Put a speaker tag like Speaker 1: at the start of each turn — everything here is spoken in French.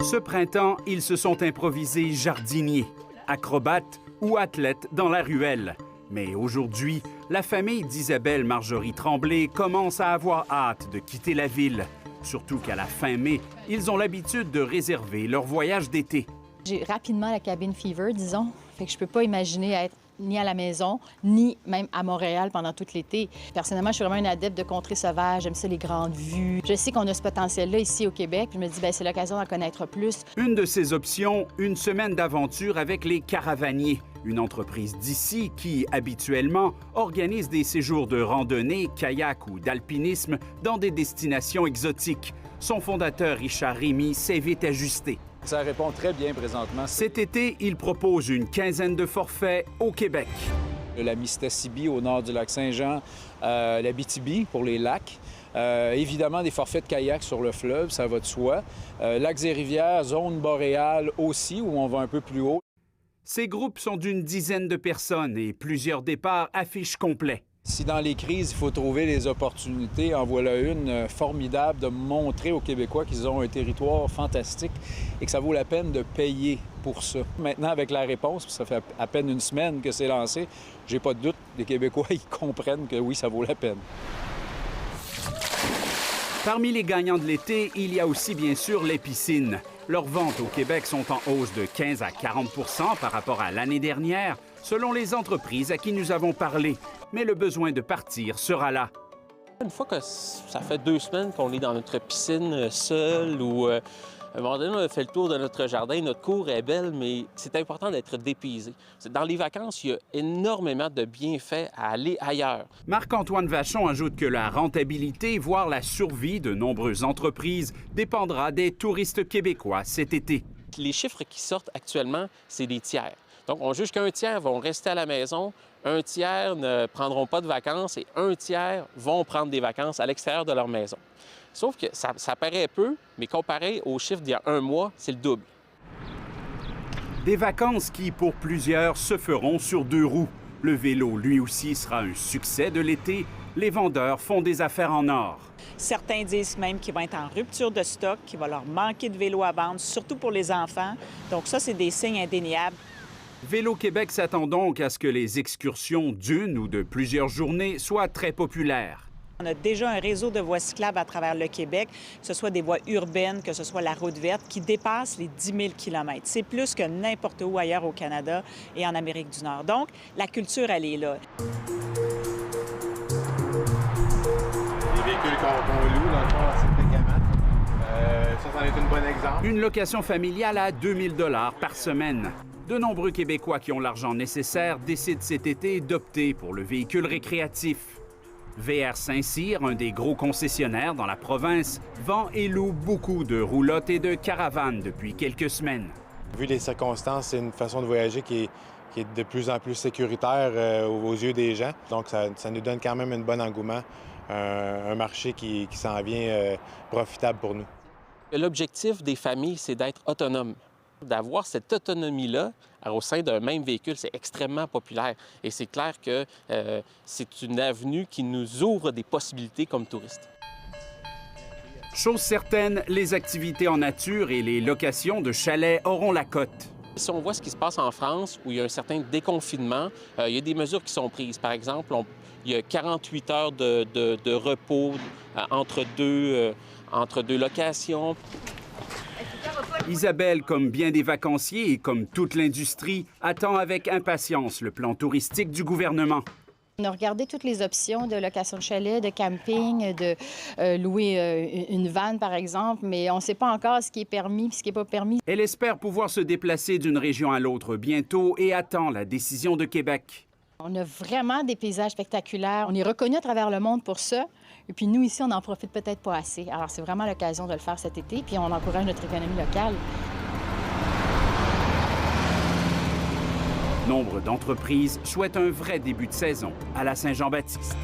Speaker 1: Ce printemps, ils se sont improvisés jardiniers, acrobates ou athlètes dans la ruelle. Mais aujourd'hui, la famille d'Isabelle Marjorie Tremblay commence à avoir hâte de quitter la ville. Surtout qu'à la fin mai, ils ont l'habitude de réserver leur voyage d'été.
Speaker 2: J'ai rapidement la cabin fever, disons. Fait que je peux pas imaginer être ni à la maison, ni même à Montréal pendant tout l'été. Personnellement, je suis vraiment une adepte de contrées sauvages. J'aime ça, les grandes vues. Je sais qu'on a ce potentiel-là ici au Québec. Je me dis, bien, c'est l'occasion d'en connaître plus.
Speaker 1: Une de ces options, une semaine d'aventure avec les Caravaniers, une entreprise d'ici qui, habituellement, organise des séjours de randonnée, kayak ou d'alpinisme dans des destinations exotiques. Son fondateur, Richard Rémy, s'est vite ajusté.
Speaker 3: Ça répond très bien présentement.
Speaker 1: Cet été, il propose une quinzaine de forfaits au Québec.
Speaker 3: La Mistassibie au nord du lac Saint-Jean, la BTB pour les lacs. Évidemment, des forfaits de kayak sur le fleuve, ça va de soi. Lacs et rivières, zone boréale aussi, où on va un peu plus haut.
Speaker 1: Ces groupes sont d'une dizaine de personnes et plusieurs départs affichent complet.
Speaker 3: Si dans les crises, il faut trouver des opportunités, en voilà une formidable de montrer aux Québécois qu'ils ont un territoire fantastique et que ça vaut la peine de payer pour ça. Maintenant, avec la réponse, ça fait à peine une semaine que c'est lancé, j'ai pas de doute, les Québécois, ils comprennent que oui, ça vaut la peine.
Speaker 1: Parmi les gagnants de l'été, il y a aussi bien sûr les piscines. Leurs ventes au Québec sont en hausse de 15 à 40 % par rapport à l'année dernière, selon les entreprises à qui nous avons parlé. Mais le besoin de partir sera là.
Speaker 4: Une fois que ça fait 2 semaines qu'on est dans notre piscine seul ou à un moment donné, on a fait le tour de notre jardin, notre cour est belle, mais c'est important d'être dépaysé. Dans les vacances, il y a énormément de bienfaits à aller ailleurs.
Speaker 1: Marc-Antoine Vachon ajoute que la rentabilité, voire la survie de nombreuses entreprises, dépendra des touristes québécois cet été.
Speaker 4: Les chiffres qui sortent actuellement, c'est des tiers. Donc, on juge qu'un tiers vont rester à la maison, un tiers ne prendront pas de vacances et un tiers vont prendre des vacances à l'extérieur de leur maison. Sauf que ça paraît peu, mais comparé aux chiffres d'il y a un mois, c'est le double.
Speaker 1: Des vacances qui, pour plusieurs, se feront sur 2 roues. Le vélo, lui aussi, sera un succès de l'été. Les vendeurs font des affaires en or.
Speaker 5: Certains disent même qu'ils vont être en rupture de stock, qu'il va leur manquer de vélos à vendre, surtout pour les enfants. Donc ça, c'est des signes indéniables.
Speaker 1: Vélo Québec s'attend donc à ce que les excursions d'une ou de plusieurs journées soient très populaires.
Speaker 5: On a déjà un réseau de voies cyclables à travers le Québec, que ce soit des voies urbaines, que ce soit la route verte, qui dépasse les 10 000 km. C'est plus que n'importe où ailleurs au Canada et en Amérique du Nord. Donc, la culture, elle est là.
Speaker 6: Les véhicules qu'on loue, dans le fond, assez fréquemment. Ça, c'en est un bon exemple.
Speaker 1: Une location familiale à 2 000 $ par semaine. De nombreux Québécois qui ont l'argent nécessaire décident cet été d'opter pour le véhicule récréatif. VR Saint-Cyr, un des gros concessionnaires dans la province, vend et loue beaucoup de roulottes et de caravanes depuis quelques semaines.
Speaker 6: Vu les circonstances, c'est une façon de voyager qui est de plus en plus sécuritaire aux yeux des gens. Donc, ça nous donne quand même un bon engouement, un marché qui s'en vient profitable pour nous.
Speaker 4: L'objectif des familles, c'est d'être autonomes. D'avoir cette autonomie-là au sein d'un même véhicule, c'est extrêmement populaire. Et c'est clair que c'est une avenue qui nous ouvre des possibilités comme touristes.
Speaker 1: Chose certaine, les activités en nature et les locations de chalets auront la cote.
Speaker 4: Si on voit ce qui se passe en France, où il y a un certain déconfinement, il y a des mesures qui sont prises. Par exemple, il y a 48 heures de repos entre deux locations.
Speaker 1: Isabelle, comme bien des vacanciers et comme toute l'industrie, attend avec impatience le plan touristique du gouvernement.
Speaker 2: On a regardé toutes les options de location de chalet, de camping, de louer une vanne, par exemple, mais on ne sait pas encore ce qui est permis et ce qui n'est pas permis.
Speaker 1: Elle espère pouvoir se déplacer d'une région à l'autre bientôt et attend la décision de Québec.
Speaker 2: On a vraiment des paysages spectaculaires. On est reconnu à travers le monde pour ça. Et puis nous, ici, on n'en profite peut-être pas assez. Alors, c'est vraiment l'occasion de le faire cet été, puis on encourage notre économie locale.
Speaker 1: Nombre d'entreprises souhaitent un vrai début de saison à la Saint-Jean-Baptiste.